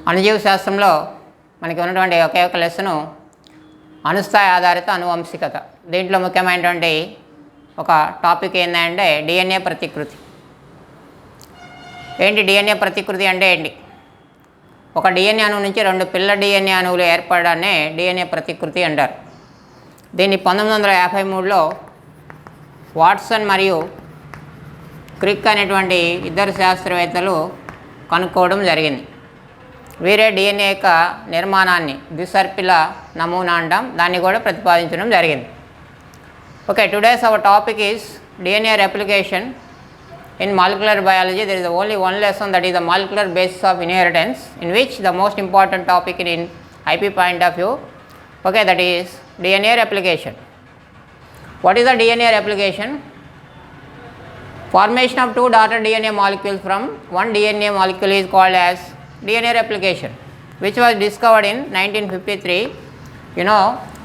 అణుజీవ శాస్త్రంలో మనకి ఉన్నటువంటి ఒకే ఒక లెసను అణుస్థాయి ఆధారిత అనువంశికత. దీంట్లో ముఖ్యమైనటువంటి ఒక టాపిక్ ఏంటంటే డిఎన్ఏ ప్రతికృతి. ఏంటి డిఎన్ఏ ప్రతికృతి అంటే ఏంటి? ఒక డిఎన్ఏ అణువు నుంచి రెండు పిల్ల డిఎన్ఏ అణువులు ఏర్పడడాన్నే డిఎన్ఏ ప్రతికృతి అంటారు. దీన్ని 1953లో వాట్సన్ మరియు క్రిక్ అనేటువంటి ఇద్దరు శాస్త్రవేత్తలు కనుక్కోవడం జరిగింది. వీరే డిఎన్ఏ యొక్క నిర్మాణాన్ని ద్విసర్పిల నమూనా అంటాం, దాన్ని కూడా ప్రతిపాదించడం జరిగింది. Okay, today's our topic is DNA replication in molecular biology. There is only one lesson, that is the molecular basis of inheritance, in which the most important topic in IP point of view, okay, that is DNA replication. What is the DNA replication? Formation of two daughter DNA molecules from one DNA molecule is called as DNA replication, which was discovered in 1953. You know,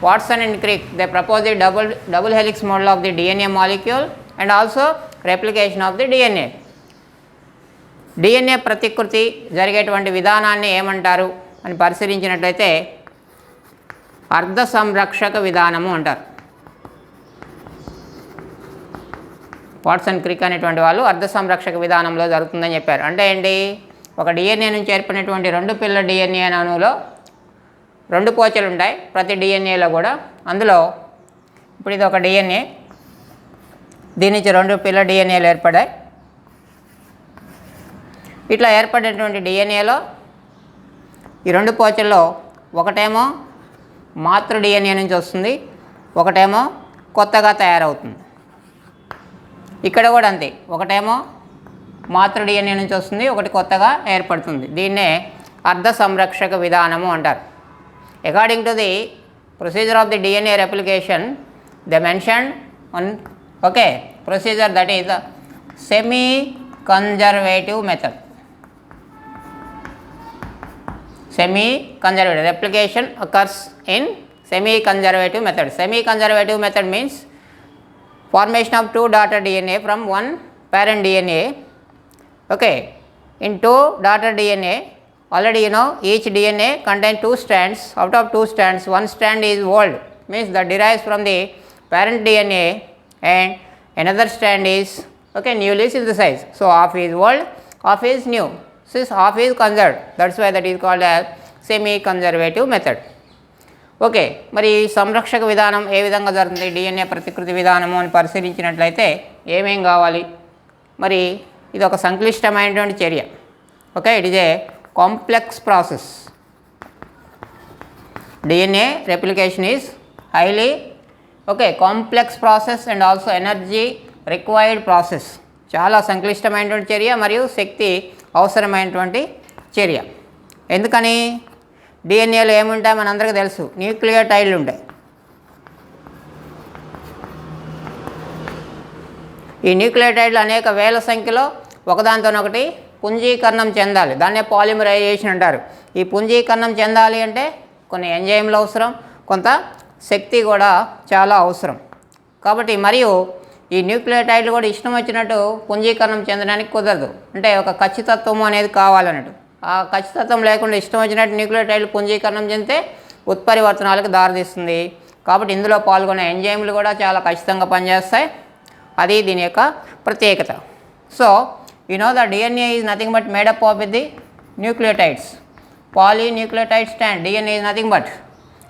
Watson and Crick, they proposed the double helix model of the DNA molecule and also replication of the DNA. DNA ప్రతికృతి జరిగేటువంటి విధానాన్ని ఏమంటారు అని పరిశీలించినట్లయితే అర్ధ సంరక్షక విధానము అంటారు. Watson Crick అనేటువంటి వాళ్ళు అర్ధ సంరక్షక విధానంలో జరుగుతుందని చెప్పారు. అంటే ఏంటి? ఒక డిఎన్ఏ నుంచి ఏర్పడినటువంటి రెండు పిల్ల డిఎన్ఏ అణువులో రెండు పోచలు ఉంటాయి ప్రతి డిఎన్ఏలో కూడా. అందులో ఇప్పుడు ఇది ఒక డిఎన్ఏ, దీని నుంచి రెండు పిల్ల డిఎన్ఏలు ఏర్పడాయి. ఇట్లా ఏర్పడినటువంటి డిఎన్ఏలో ఈ రెండు పోచల్లో ఒకటేమో మాతృ డిఎన్ఏ నుంచి వస్తుంది, ఒకటేమో కొత్తగా తయారవుతుంది. ఇక్కడ కూడా అంతే, ఒకటేమో మాతృ డిఎన్ఏ నుంచి వస్తుంది, ఒకటి కొత్తగా ఏర్పడుతుంది. దీన్నే అర్ధ సంరక్షక విధానము అంటారు. According to the procedure of the DNA replication, they mentioned one procedure, that is the semi conservative method. Semi conservative replication occurs in semi conservative method. Semi conservative method means formation of two daughter DNA from one parent DNA. Okay, in two daughter DNA, already you know each DNA contains two strands. Out of two strands, one strand is old, means that derives from the parent DNA, and another strand is newly synthesized. So half is old, half is new, since half is conserved, that's why that is called as semi conservative method. Okay, మరి సంరక్షక విధానం ఏ విధంగా జరుగుతుంది DNA ప్రతికృతి విధానము అని పరిశీలించినట్లయితే ఏమేం కావాలి? మరి ఇది ఒక సంక్లిష్టమైనటువంటి చర్య. Okay, it is a complex process. DNA replication is highly complex process and also energy required process. చాలా సంక్లిష్టమైనటువంటి చర్య మరియు శక్తి అవసరమైనటువంటి చర్య. ఎందుకని? డిఎన్ఏలో ఏముంటాయి మనందరికీ తెలుసు, న్యూక్లియోటైడ్లు ఉంటాయి. ఈ న్యూక్లియోటైడ్లు అనేక వేల సంఖ్యలో ఒకదానితోనొకటి పుంజీకరణం చెందాలి, దాన్నే పాలిమరైజేషన్ అంటారు. ఈ పుంజీకరణం చెందాలి అంటే కొన్ని ఎంజైమ్లు అవసరం, కొంత శక్తి కూడా చాలా అవసరం. కాబట్టి మరియు ఈ న్యూక్లియోటైడ్లు కూడా ఇష్టం వచ్చినట్టు పుంజీకరణం చెందడానికి కుదరదు. అంటే ఒక ఖచ్చితత్వం అనేది కావాలన్నట్టు. ఆ ఖచ్చితత్వం లేకుండా ఇష్టం వచ్చినట్టు న్యూక్లియోటైడ్లు పుంజీకరణం చెందితే ఉత్పరివర్తనాలకు దారితీస్తుంది. కాబట్టి ఇందులో పాల్గొనే ఎంజైమ్లు కూడా చాలా ఖచ్చితంగా పనిచేస్తాయి. అది దీని యొక్క ప్రత్యేకత. So you know the DNA is nothing but made up of with the nucleotides. Polynucleotide strand, DNA is nothing but.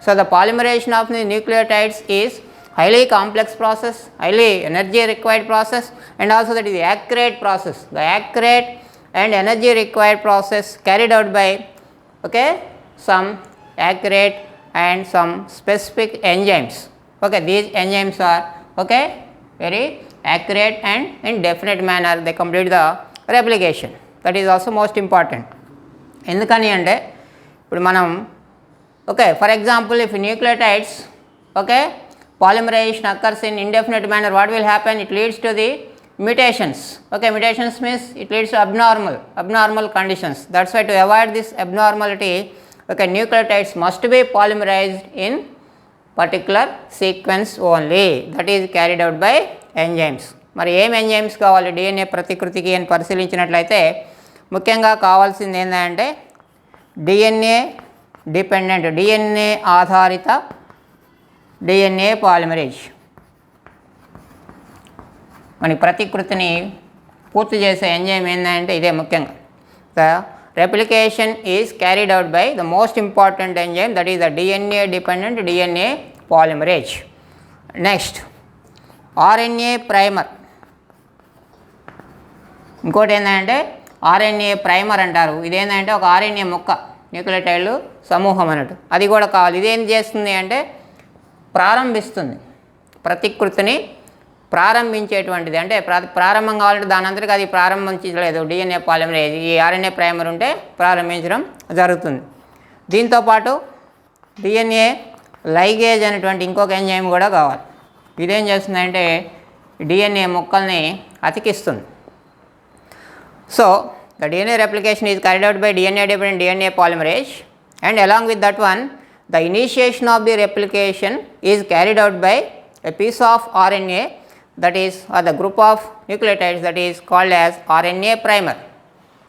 So the polymerization of the nucleotides is highly complex process, highly energy required process, and also that is the accurate process. The accurate and energy required process carried out by some accurate and some specific enzymes. These enzymes are very accurate and in definite manner they complete the replication. That is also most important. ఎందుకని అంటే ఇప్పుడు మనం for example, if nucleotides polymerization occurs in indefinite manner, what will happen? It leads to the mutations. Mutations means it leads to abnormal conditions. That's why to avoid this abnormality, nucleotides must be polymerized in particular sequence only, that is carried out by enzymes. మరి ఏం enzymes కావాలి DNA ప్రతికృతికి అని పరిశీలించినట్లయితే ముఖ్యంగా కావాల్సింది ఏంటంటే DNA dependent, DNA ఆధారిత DNA polymerase. మనకి ప్రతికృతిని పూర్తి చేసే ఎంజైమ్ ఏంటంటే ఇదే ముఖ్యంగా. The replication is carried out by the most important enzyme, that is the DNA dependent DNA polymerase. Next RNA primer. ఇంకోటి ఏంటంటే ఆర్ఎన్ఏ ప్రైమర్ అంటారు. ఇదేంటంటే ఒక ఆర్ఎన్ఏ మొక్క, న్యూక్లియోటైడ్లు సమూహం అన్నట్టు, అది కూడా కావాలి. ఇదేం చేస్తుంది అంటే ప్రారంభిస్తుంది, ప్రతికృతిని ప్రారంభించేటువంటిది. అంటే ప్రారంభం కావాలంటే దాని అంతటికి అది ప్రారంభించలేదు, డిఎన్ఏ పాలిమరేజ్ ఈ ఆర్ఎన్ఏ ప్రైమర్ ఉంటే ప్రారంభించడం జరుగుతుంది. దీంతోపాటు డిఎన్ఏ లైగేజ్ అనేటువంటి ఇంకొక ఎంజైమ్ కూడా కావాలి. ఇదేం చేస్తుందంటే డిఎన్ఏ మొక్కల్ని అతికిస్తుంది. So the DNA replication is carried out by DNA dependent DNA polymerase, and along with that one the initiation of the replication is carried out by a piece of RNA, that is, or the group of nucleotides, that is called as RNA primer,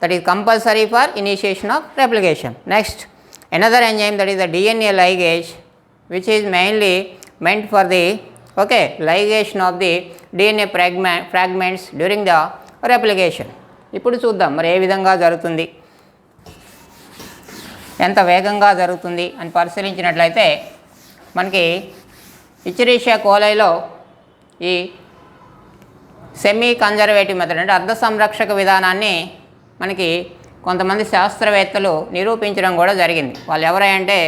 that is compulsory for initiation of replication. Next, another enzyme, that is the DNA ligase, which is mainly meant for the ligation of the DNA fragments during the replication. ఇప్పుడు చూద్దాం మరి ఏ విధంగా జరుగుతుంది, ఎంత వేగంగా జరుగుతుంది అని పరిశీలించినట్లయితే మనకి ఇచరీషియా కోలైలో ఈ సెమీ కన్జర్వేటివ్ మెథడ్ అంటే అర్ధ సంరక్షక విధానాన్ని మనకి కొంతమంది శాస్త్రవేత్తలు నిరూపించడం కూడా జరిగింది. వాళ్ళు ఎవరంటే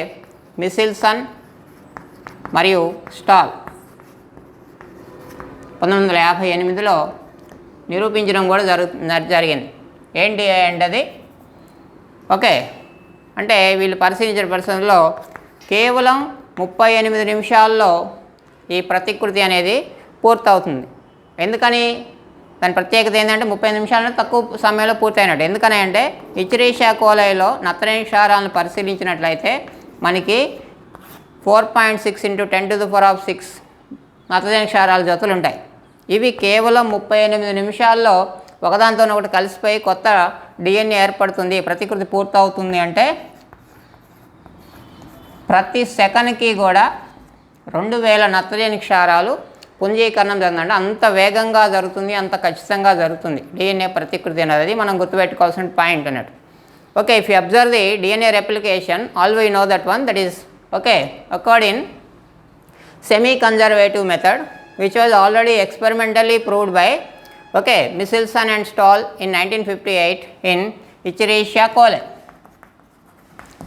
మిసిల్సన్ మరియు స్టాల్ 1958లో నిరూపించడం కూడా జరిగింది. ఏంటి అంటే అది అంటే వీళ్ళు పరిశీలించిన పరిస్థితుల్లో కేవలం 38 నిమిషాల్లో ఈ ప్రతికృతి అనేది పూర్తవుతుంది. ఎందుకని దాని ప్రత్యేకత ఏంటంటే 30 నిమిషాలను తక్కువ సమయంలో పూర్తయినట్టు. ఎందుకని అంటే ఇచరీషియా కోలైలో నత్రజని క్షారాలను పరిశీలించినట్లయితే మనకి 4.6 × 10⁶ నత్రజని క్షారాల జతలు ఉంటాయి. ఇవి కేవలం 38 నిమిషాల్లో ఒకదానితో ఒకటి కలిసిపోయి కొత్త డిఎన్ఏ ఏర్పడుతుంది, ప్రతికృతి పూర్తవుతుంది. అంటే ప్రతి సెకన్కి కూడా 2000 నత్రజని క్షారాలు పుంజీకరణం జరుగుతుంది. అంత వేగంగా జరుగుతుంది, అంత ఖచ్చితంగా జరుగుతుంది డిఎన్ఏ ప్రతికృతి అనేది మనం గుర్తుపెట్టుకోవాల్సిన పాయింట్ అన్నట్టు. If you observe the DNA replication, all we know that one, that is occurred in semi-conservative method, which was already experimentally proved by Michelson and Stahl in 1958 in Escherichia coli.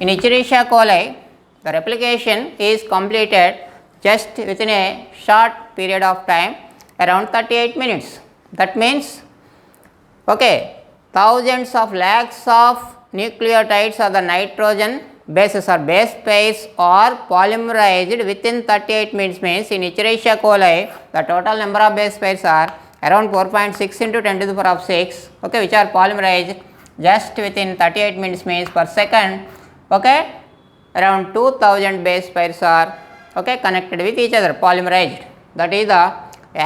In Escherichia coli, the replication is completed just within a short period of time, around 38 minutes. That means thousands of lakhs of nucleotides or the nitrogen bases or base pairs are polymerized within 38 minutes. Means in Escherichia coli the total number of base pairs are around 4.6 × 10⁶, which are polymerized just within 38 minutes. Means per second around 2000 base pairs are connected with each other, polymerized. That is the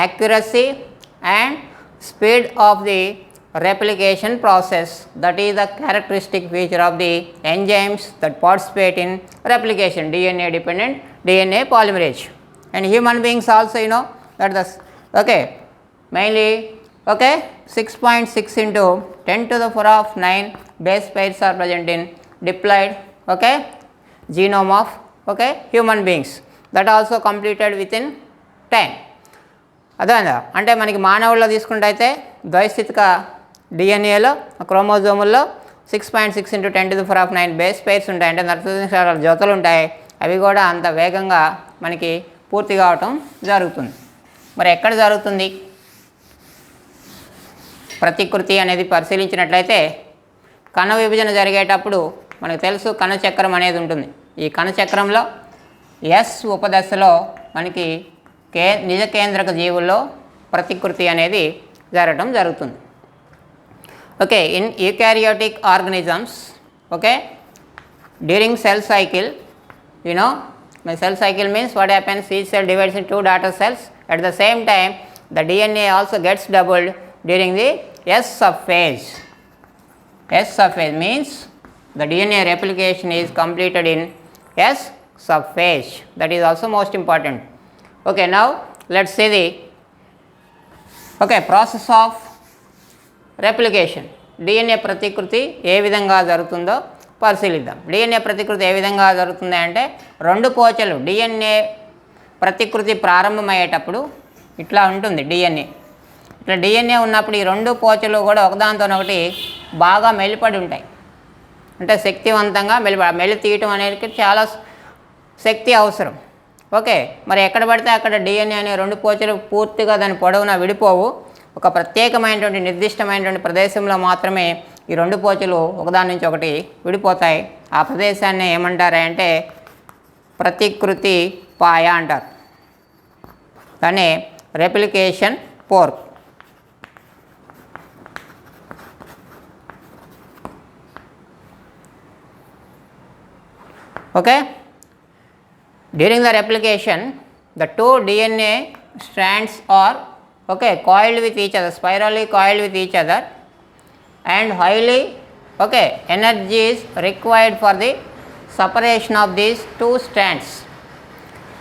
accuracy and speed of the replication process. That is the characteristic feature of the enzymes that participate in replication, DNA dependent DNA polymerase. And human beings also, you know that the mainly 6.6 × 10⁹ base pairs are present in diploid genome of human beings. That also completed within time. అదేనా అంటే మనకి మానవుల్లో తీసుకుంటే అయితే ద్వైస్థితిక డిఎన్ఏలో క్రోమోజోముల్లో 6.6 × 10⁹ base pairs ఉంటాయి, అంటే నత్రజని క్షారాల జతలు ఉంటాయి. అవి కూడా అంత వేగంగా మనకి పూర్తి కావటం జరుగుతుంది. మరి ఎక్కడ జరుగుతుంది ప్రతికృతి అనేది పరిశీలించినట్లయితే కణ విభజన జరిగేటప్పుడు మనకు తెలుసు కణచక్రం అనేది ఉంటుంది. ఈ కణచక్రంలో ఎస్ ఉపదశలో మనకి నిజ కేంద్రక జీవుల్లో ప్రతికృతి అనేది జరగడం జరుగుతుంది. In eukaryotic organisms, during cell cycle, you know, my cell cycle means what happens, each cell divides into 2 daughter cells. At the same time the DNA also gets doubled during the S sub phase. S sub phase means the DNA replication is completed in S subphase. That is also most important. Okay, now let's see the process of replication. DNA ప్రతికృతి ఏ విధంగా జరుగుతుందో పరిశీలిద్దాం. DNA ప్రతికృతి ఏ విధంగా జరుగుతుంది అంటే రెండు పోచలు DNA ప్రతికృతి ప్రారంభమయ్యేటప్పుడు ఇట్లా ఉంటుంది. ఇట్లా DNA ఉన్నప్పుడు ఈ రెండు పోచలు కూడా ఒకదానితోనొకటి బాగా మెలిపడి ఉంటాయి. అంటే శక్తివంతంగా మెలి తీయటం అనేది చాలా శక్తి అవసరం. ఓకే, మరి ఎక్కడ పడితే అక్కడ DNA అనే రెండు పోచలు పూర్తిగా దాని పొడవున విడిపోవు. ఒక ప్రత్యేకమైనటువంటి నిర్దిష్టమైనటువంటి ప్రదేశంలో మాత్రమే ఈ రెండు పోచలు ఒకదాని నుంచి ఒకటి విడిపోతాయి. ఆ ప్రదేశాన్ని ఏమంటారు అంటే ప్రతికృతి పాయ అంటారు. దాన్ని replication fork. Okay, during the replication the two DNA strands are coiled with each other, spirally coiled with each other, and highly energy is required for the separation of these two strands.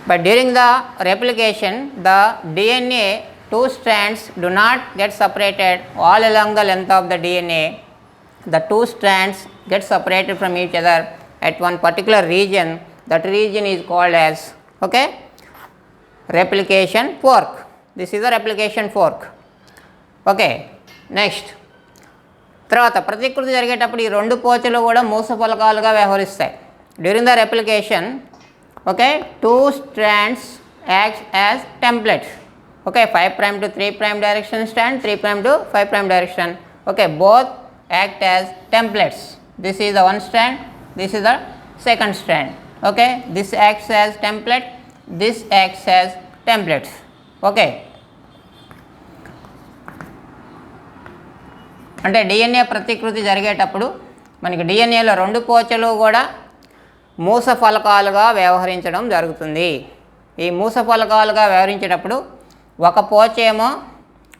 But during the replication the DNA two strands do not get separated all along the length of the DNA. The two strands get separated from each other at one particular region. That region is called as replication fork. This is the replication fork. Next, తర్వాత ప్రతికృతి జరిగేటప్పుడు ఈ రెండు పోచలు కూడా మూస ఫలకాలుగా వ్యవహరిస్తాయి. During the replication two strands act as templates. 5' to 3' direction strand, 3' to 5' direction. Both act as templates. This is the one strand, this is the second strand. This acts as template, this acts as templates. అంటే DNA ప్రతికృతి జరిగేటప్పుడు మనకి DNAలో రెండు పోచలు కూడా మూస ఫలకాలుగా వ్యవహరించడం జరుగుతుంది. ఈ మూస ఫలకాలుగా వ్యవహరించేటప్పుడు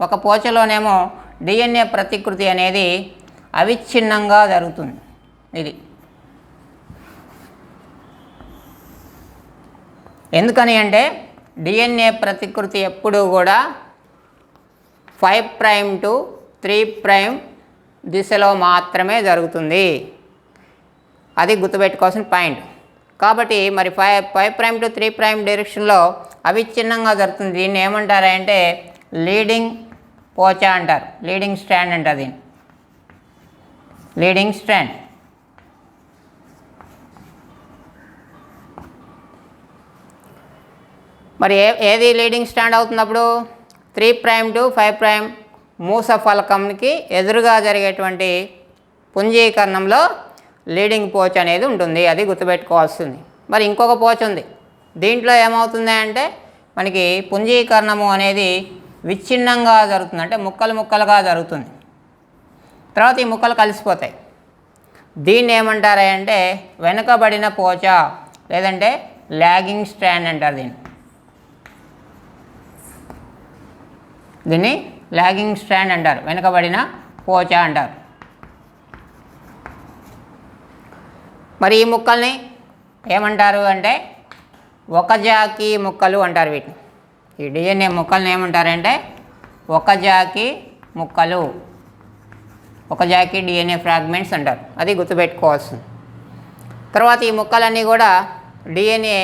ఒక పోచలోనేమో DNA ప్రతికృతి అనేది అవిచ్ఛిన్నంగా జరుగుతుంది. ఇది ఎందుకని అంటే DNA ప్రతికృతి ఎప్పుడూ కూడా 5' to 3' దిశలో మాత్రమే జరుగుతుంది. అది గుర్తుపెట్టుకోవాల్సిన పాయింట్. కాబట్టి మరి 5' to 3' డైరెక్షన్లో అవిచ్ఛిన్నంగా జరుగుతుంది. దీన్ని ఏమంటారంటే లీడింగ్ పోచా అంటారు, లీడింగ్ స్ట్రాండ్ అంటారు. దీన్ని లీడింగ్ స్ట్రాండ్. మరి ఏది లీడింగ్ స్ట్రాండ్ అవుతున్నప్పుడు 3' to 5' మూస ఫలకంకి ఎదురుగా జరిగేటువంటి పుంజీకరణంలో లీడింగ్ పోచ్ అనేది ఉంటుంది. అది గుర్తుపెట్టుకోవాల్సింది. మరి ఇంకొక పోచ్ ఉంది. దీంట్లో ఏమవుతుంది అంటే మనకి పుంజీకరణము అనేది విచ్ఛిన్నంగా జరుగుతుంది, అంటే ముక్కలు ముక్కలుగా జరుగుతుంది. తర్వాత ఈ ముక్కలు కలిసిపోతాయి. దీన్ని ఏమంటారు అంటే వెనుకబడిన పోచ లేదంటే లాగింగ్ స్ట్రాండ్ అంటారు. దీన్ని లాగింగ్ స్ట్రాండ్ అంటారు, వెనుకబడిన పోచ అంటారు. మరి ఈ ముక్కల్ని ఏమంటారు అంటే ఒకజాకి ముక్కలు అంటారు. వీటిని ఈ DNA ముక్కల్ని ఏమంటారంటే ఒకజాకి ముక్కలు, ఒకజాకి DNA ఫ్రాగ్మెంట్స్ అంటారు. అది గుర్తుపెట్టుకోవాల్సింది. తర్వాత ఈ ముక్కలన్నీ కూడా DNA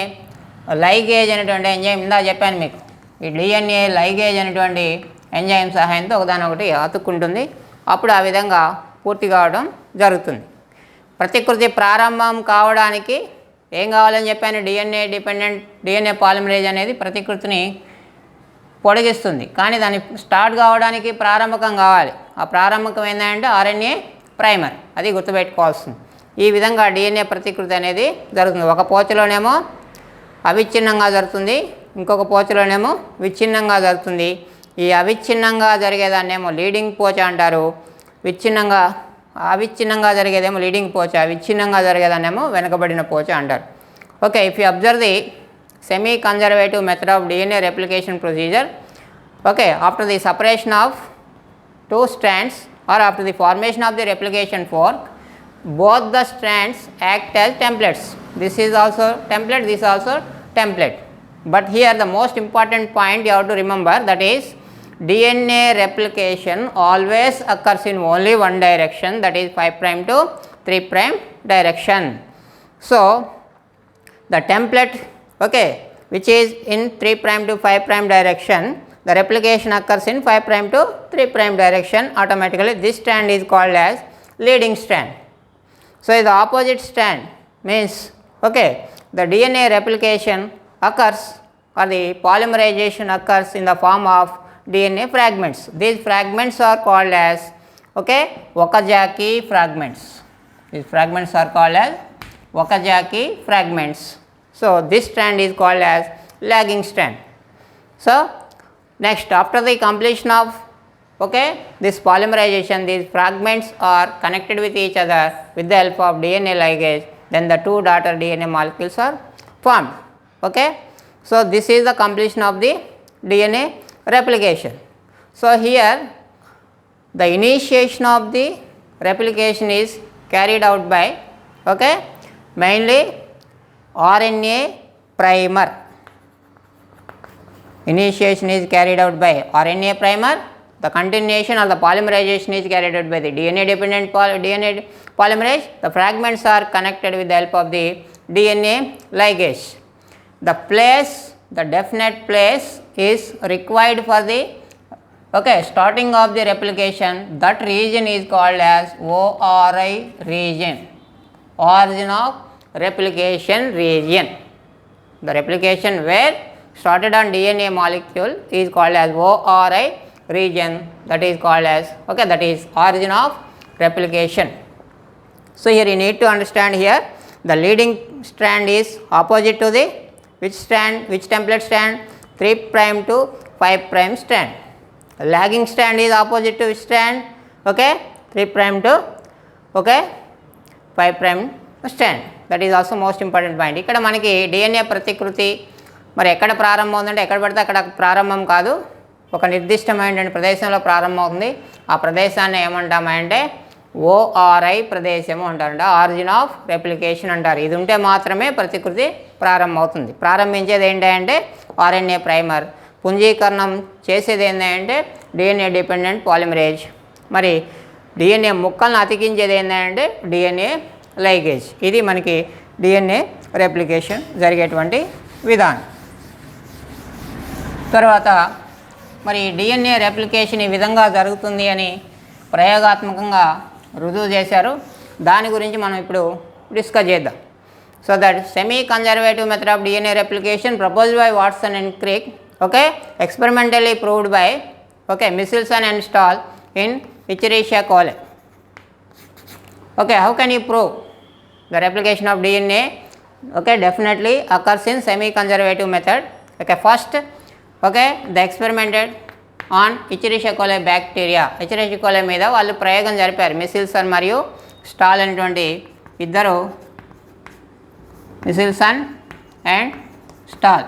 లైగేజ్ అనేటువంటి ఎంజైమ్, ఇందా చెప్పాను మీకు, ఈ DNA లైగేజ్ అనేటువంటి ఎంజైమ్ సహాయంతో ఒకదానొకటి అతుక్కుంటుంది. అప్పుడు ఆ విధంగా పూర్తి కావడం జరుగుతుంది. ప్రతికృతి ప్రారంభం కావడానికి ఏం కావాలని చెప్పాను, DNA పాలిమరేజ్ అనేది ప్రతికృతిని పొడిగిస్తుంది. కానీ దాన్ని స్టార్ట్ కావడానికి ప్రారంభకం కావాలి. ఆ ప్రారంభకం ఏంటంటే RNA ప్రైమర్. అది గుర్తుపెట్టుకోవాల్సింది. ఈ విధంగా DNA ప్రతికృతి అనేది జరుగుతుంది. ఒక పోచలోనేమో అవిచ్ఛిన్నంగా జరుగుతుంది, ఇంకొక పోచలోనేమో విచ్ఛిన్నంగా జరుగుతుంది. ఈ అవిచ్ఛిన్నంగా జరిగేదాన్నేమో లీడింగ్ పోచ అంటారు. అవిచ్ఛిన్నంగా జరిగేదేమో లీడింగ్ పోచ, విచ్ఛిన్నంగా జరిగేదాన్నేమో వెనకబడిన పోచ అంటారు. If you observe the semi conservative method of DNA replication procedure, after the separation of two strands or after the formation of the replication fork, both the strands act as templates. This is also template, this is also template. But here the most important point you have to remember, that is DNA replication always occurs in only one direction, that is 5' to 3' direction. So the template, okay, which is in 3' to 5' direction, the replication occurs in 5' to 3' direction automatically. This strand is called as leading strand. So the opposite strand means, okay, the DNA replication occurs, or the polymerization occurs in the form of DNA fragments. These fragments are called as, okay, Okazaki fragments. These fragments are called as Okazaki fragments. So this strand is called as lagging strand. So next, after the completion of, okay, this polymerization, these fragments are connected with each other with the help of DNA ligase, then the two daughter DNA molecules are formed. Okay, so this is the completion of the DNA replication. So here the initiation of the replication is carried out by, okay, mainly RNA primer. Initiation is carried out by RNA primer. The continuation or the polymerization is carried out by the DNA dependent DNA polymerase. The fragments are connected with the help of the DNA ligase. The place, the definite place is required for the, okay, starting of the replication. That region is called as ORI region, origin of replication region. The replication where started on DNA molecule is called as ORI region, that is called as, okay, that is origin of replication. So here you need to understand, here the leading strand is opposite to the which strand, which template strand, 3' to 5' strand. Lagging strand is opposite to which strand, okay, 3' to, okay, 5' strand. That is also most important point. ఇక్కడ మనకి DNA ప్రతికృతి మరి ఎక్కడ ప్రారంభం అవుతుందంటే, ఎక్కడ పడితే అక్కడ ప్రారంభం కాదు, ఒక నిర్దిష్టమైన ప్రదేశంలో ప్రారంభమవుతుంది. ఆ ప్రదేశాన్ని ఏమంటామంటే ORI ప్రదేశము అంటారంట, ఆరిజిన్ ఆఫ్ రెప్లికేషన్ అంటారు. ఇది ఉంటే మాత్రమే ప్రతికృతి ప్రారంభమవుతుంది. ప్రారంభించేది ఏంటంటే RNA ప్రైమర్, పుంజీకరణం చేసేది ఏంటంటే DNA డిపెండెంట్ పాలిమరేజ్, మరి DNA ముక్కలను అతికించేది ఏంటంటే DNA లైగేజ్. ఇది మనకి DNA రెప్లికేషన్ జరిగేటువంటి విధానం. తర్వాత మరి DNA రెప్లికేషన్ ఈ విధంగా జరుగుతుంది అని ప్రయోగాత్మకంగా రుజువు చేశారు. దాని గురించి మనం ఇప్పుడు డిస్కస్ చేద్దాం. So that semi conservative method of DNA replication proposed by Watson and Crick, okay, experimentally proved by, okay, Michelson and Stahl in Escherichia coli. Okay, how can you prove the replication of DNA? Okay, definitely occurs in semi conservative method. Okay, first, okay, they experimented on Escherichia coli bacteria. Escherichia coli మీద వాళ్ళు ప్రయోగం జరిపారు. మిసిల్సన్ మరియు stall అనేటువంటి ఇద్దరు, మిసిల్సన్ and stall,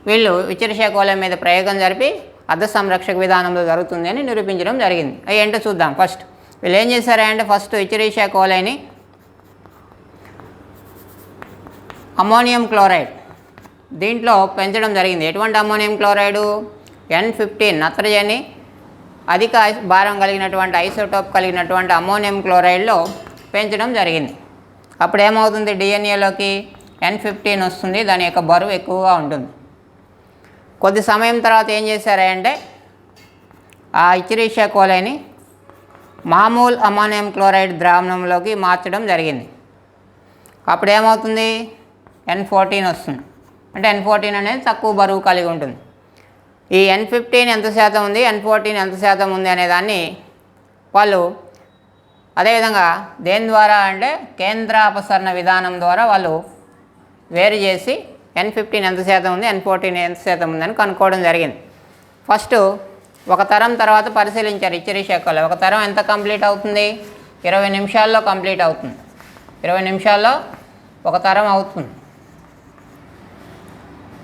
వీళ్ళు Escherichia coli మీద ప్రయోగం జరిపి అర్థ సంరక్షక విధానంలో జరుగుతుంది అని నిరూపించడం జరిగింది. అవి ఏంటో చూద్దాం. ఫస్ట్ వీళ్ళు ఏం చేశారంటే, ఫస్ట్ Escherichia coliని అమోనియం క్లోరైడ్ దీంట్లో పెంచడం జరిగింది. ఎటువంటి అమోనియం క్లోరైడు? N15 నత్రజని అధిక భారం కలిగినటువంటి ఐసోటోప్ కలిగినటువంటి అమోనియం క్లోరైడ్లో పెంచడం జరిగింది. అప్పుడు ఏమవుతుంది, డిఎన్ఏలోకి N15 వస్తుంది, దాని యొక్క బరువు ఎక్కువగా ఉంటుంది. కొద్ది సమయం తర్వాత ఏం చేశారంటే ఆ Escherichia coliని మామూలు అమోనియం క్లోరైడ్ ద్రావణంలోకి మార్చడం జరిగింది. అప్పుడు ఏమవుతుంది, N14 వస్తుంది. అంటే N14 అనేది తక్కువ బరువు కలిగి ఉంటుంది. ఈ N15 ఎంత శాతం ఉంది, N14 ఎంత శాతం ఉంది అనేదాన్ని వాళ్ళు అదేవిధంగా దేని ద్వారా అంటే కేంద్రాపసరణ విధానం ద్వారా వాళ్ళు వేరు చేసి N15 ఎంత శాతం ఉంది, N14 ఎంత శాతం ఉందని కనుక్కోవడం జరిగింది. ఫస్ట్ ఒక తరం తర్వాత పరిశీలించారు Escherichia coli. ఒక తరం ఎంత కంప్లీట్ అవుతుంది, 20 నిమిషాల్లో కంప్లీట్ అవుతుంది. 20 నిమిషాల్లో ఒక తరం అవుతుంది.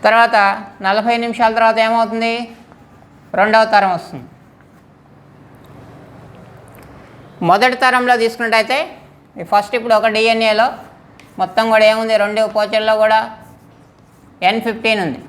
తర్వాత 40 నిమిషాల తర్వాత ఏమవుతుంది, రెండవ తరం వస్తుంది. మొదటి తరంలో తీసుకున్నట్టయితే ఫస్ట్ ఇప్పుడు ఒక డిఎన్ఏలో మొత్తం కూడా ఏముంది, 2 పోచల్లో కూడా N15 ఉంది.